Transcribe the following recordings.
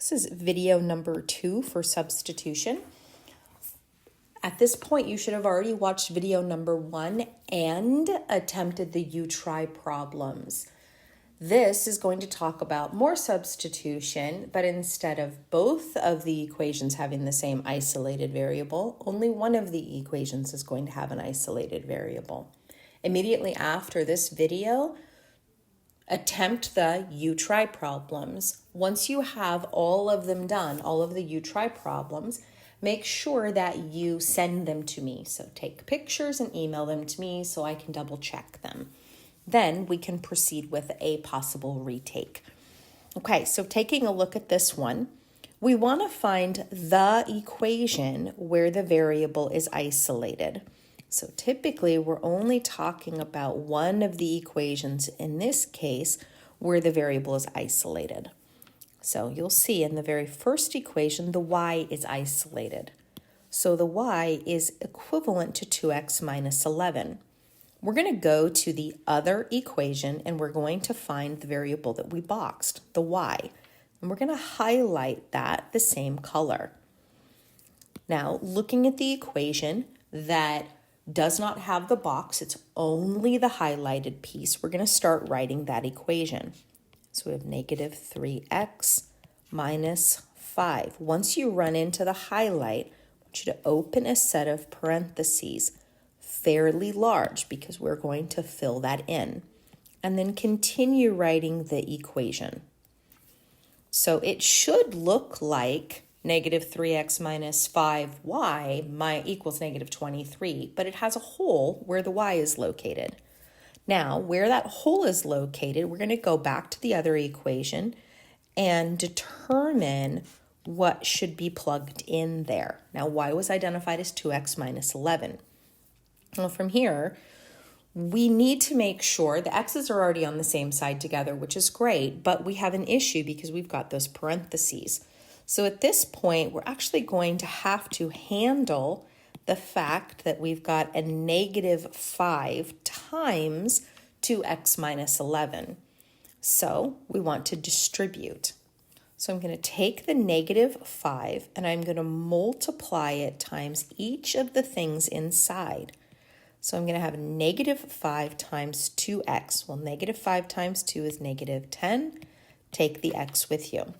This is video number 2 for substitution. At this point, you should have already watched video number 1 and attempted the you try problems. This is going to talk about more substitution, but instead of both of the equations having the same isolated variable, only one of the equations is going to have an isolated variable. Immediately after this video, attempt the you try problems. Once you have all of them done, all of the you try problems, make sure that you send them to me. So take pictures and email them to me so I can double check them. Then we can proceed with a possible retake. Okay, so taking a look at this one, we want to find the equation where the variable is isolated. So typically we're only talking about one of the equations, in this case, where the variable is isolated. So you'll see in the very first equation, the y is isolated. So the y is equivalent to 2x minus 11. We're going to go to the other equation and we're going to find the variable that we boxed, the y. And we're going to highlight that the same color. Now, looking at the equation that does not have the box, it's only the highlighted piece, we're going to start writing that equation. So we have negative 3x minus 5. Once you run into the highlight, I want you to open a set of parentheses, fairly large, because we're going to fill that in. And then continue writing the equation. So it should look like negative 3x minus 5y equals negative 23, but it has a hole where the y is located. Now, where that hole is located, we're going to go back to the other equation and determine what should be plugged in there. Now, y was identified as 2x minus 11. Well, from here, we need to make sure the x's are already on the same side together, which is great, but we have an issue because we've got those parentheses. So at this point, we're actually going to have to handle the fact that we've got a negative 5 times 2x minus 11. So we want to distribute. So I'm going to take the negative 5 and I'm going to multiply it times each of the things inside. So I'm going to have negative 5 times 2x. Well, negative 5 times 2 is negative 10. Take the x with you.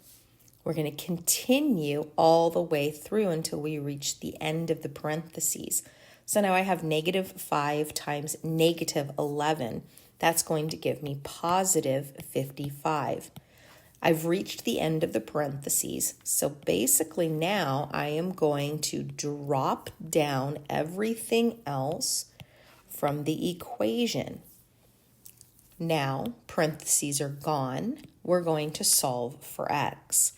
We're going to continue all the way through until we reach the end of the parentheses. So now I have negative 5 times negative 11. That's going to give me positive 55. I've reached the end of the parentheses. So basically now I am going to drop down everything else from the equation. Now parentheses are gone. We're going to solve for x.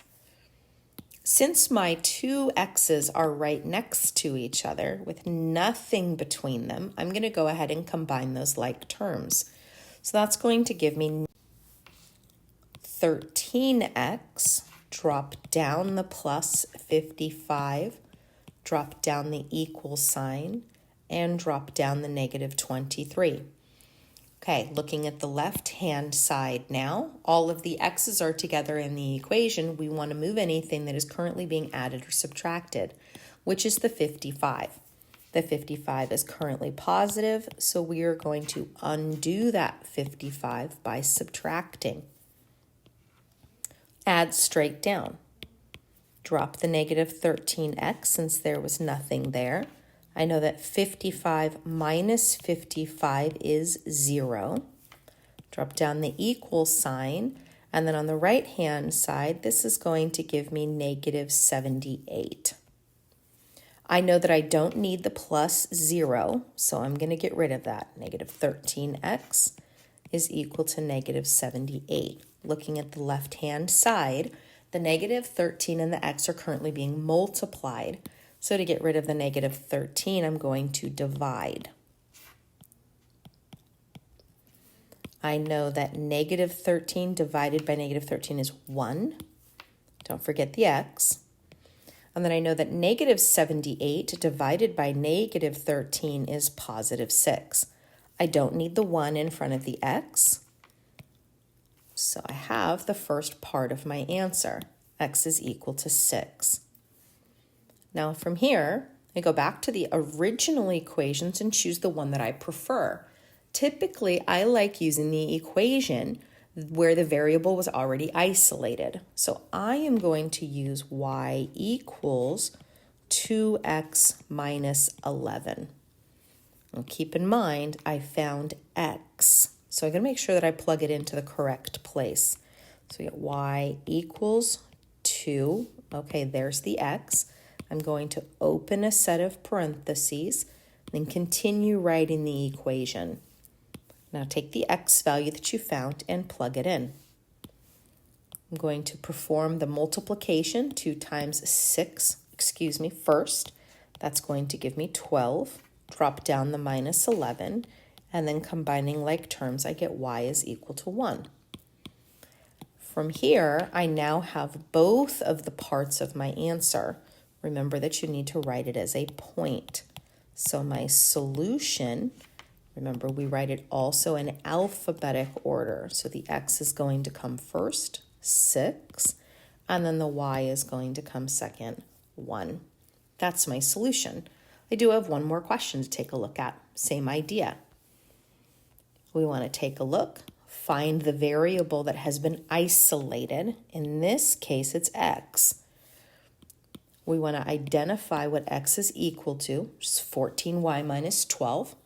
Since my two x's are right next to each other with nothing between them, I'm going to go ahead and combine those like terms. So that's going to give me 13x, drop down the plus 55, drop down the equal sign, and drop down the negative 23. Okay, looking at the left-hand side now, all of the x's are together in the equation. We want to move anything that is currently being added or subtracted, which is the 55. The 55 is currently positive, so we are going to undo that 55 by subtracting. Add straight down. Drop the negative 13x since there was nothing there. I know that 55 minus 55 is 0. Drop down the equal sign, and then on the right-hand side, this is going to give me negative 78. I know that I don't need the plus 0, so I'm going to get rid of that. Negative 13x is equal to negative 78. Looking at the left-hand side, the negative 13 and the x are currently being multiplied. So to get rid of the negative 13, I'm going to divide. I know that negative 13 divided by negative 13 is 1. Don't forget the x. And then I know that negative 78 divided by negative 13 is positive 6. I don't need the 1 in front of the x. So I have the first part of my answer. x is equal to 6. Now from here, I go back to the original equations and choose the one that I prefer. Typically, I like using the equation where the variable was already isolated. So I am going to use y equals 2x minus 11. And keep in mind, I found x. So I'm going to make sure that I plug it into the correct place. So we get y equals 2. Okay, there's the x. I'm going to open a set of parentheses, then continue writing the equation. Now take the x value that you found and plug it in. I'm going to perform the multiplication. 2 times 6, first. That's going to give me 12. Drop down the minus 11, and then combining like terms, I get y is equal to 1. From here, I now have both of the parts of my answer. Remember that you need to write it as a point. So my solution, remember we write it also in alphabetic order. So the x is going to come first, 6, and then the y is going to come second, 1. That's my solution. I do have one more question to take a look at. Same idea. We want to take a look, find the variable that has been isolated. In this case, it's x. We want to identify what x is equal to, which is 14y minus 12.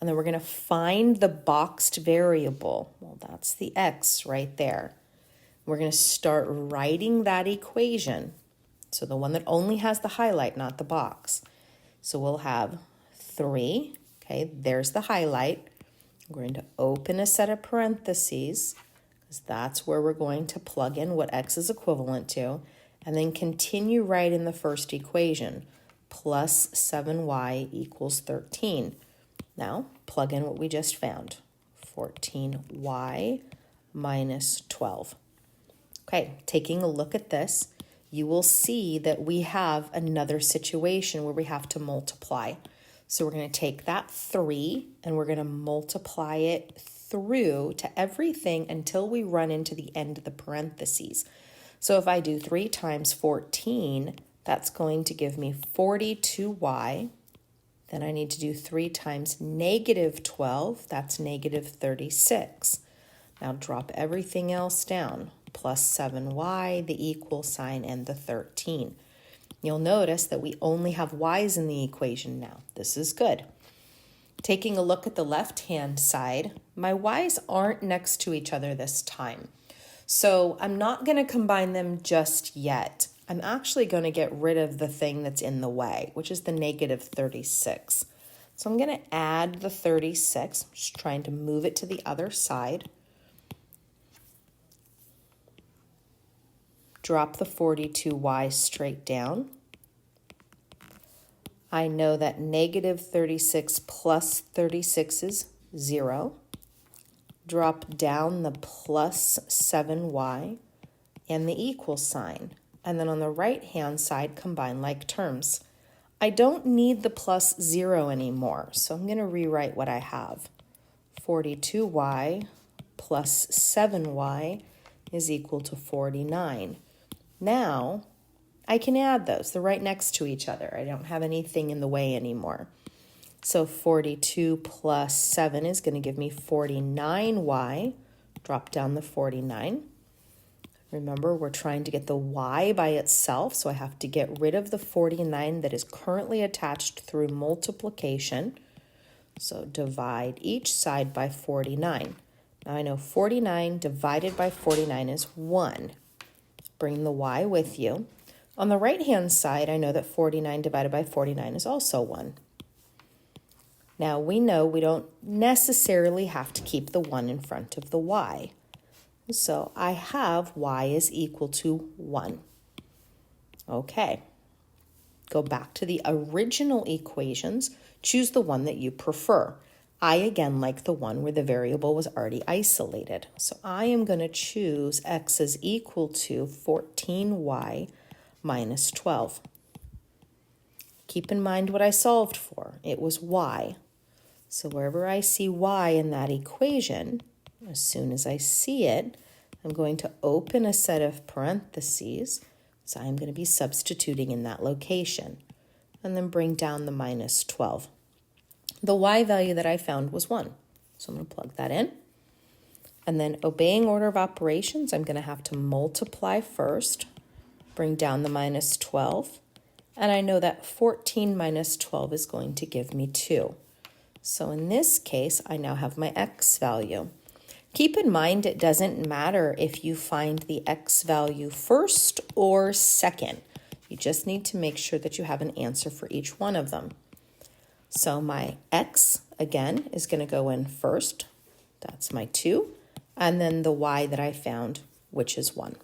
And then we're going to find the boxed variable. Well, that's the x right there. We're going to start writing that equation. So the one that only has the highlight, not the box. So we'll have 3. Okay, there's the highlight. We're going to open a set of parentheses because that's where we're going to plug in what x is equivalent to. And then continue writing the first equation, plus 7y equals 13. Now, plug in what we just found, 14y minus 12. Okay, taking a look at this, you will see that we have another situation where we have to multiply. So we're going to take that 3 and we're going to multiply it through to everything until we run into the end of the parentheses. So if I do 3 times 14, that's going to give me 42y. Then I need to do 3 times negative 12. That's negative 36. Now drop everything else down. Plus 7y, the equal sign, and the 13. You'll notice that we only have y's in the equation now. This is good. Taking a look at the left-hand side, my y's aren't next to each other this time. So I'm not going to combine them just yet. I'm actually going to get rid of the thing that's in the way, which is the negative 36. So I'm going to add the 36, just trying to move it to the other side. Drop the 42y straight down. I know that negative 36 plus 36 is 0. Drop down the plus 7y and the equal sign. And then on the right-hand side, combine like terms. I don't need the plus 0 anymore, so I'm going to rewrite what I have. 42y plus 7y is equal to 49. Now, I can add those. They're right next to each other. I don't have anything in the way anymore. So 42 plus 7 is going to give me 49y. Drop down the 49. Remember, we're trying to get the y by itself, so I have to get rid of the 49 that is currently attached through multiplication. So divide each side by 49. Now I know 49 divided by 49 is 1. Bring the y with you. On the right-hand side, I know that 49 divided by 49 is also 1. Now, we know we don't necessarily have to keep the 1 in front of the y. So I have y is equal to 1. Okay. Go back to the original equations. Choose the one that you prefer. I, again, like the one where the variable was already isolated. So I am going to choose x is equal to 14y minus 12. Keep in mind what I solved for. It was y. So wherever I see y in that equation, as soon as I see it, I'm going to open a set of parentheses, so I'm going to be substituting in that location, and then bring down the minus 12. The y value that I found was 1, so I'm going to plug that in. And then obeying order of operations, I'm going to have to multiply first, bring down the minus 12, and I know that 14 minus 12 is going to give me 2. So in this case, I now have my x value. Keep in mind it doesn't matter if you find the x value first or second. You just need to make sure that you have an answer for each one of them. So my x, again, is going to go in first. That's my 2. And then the y that I found, which is 1.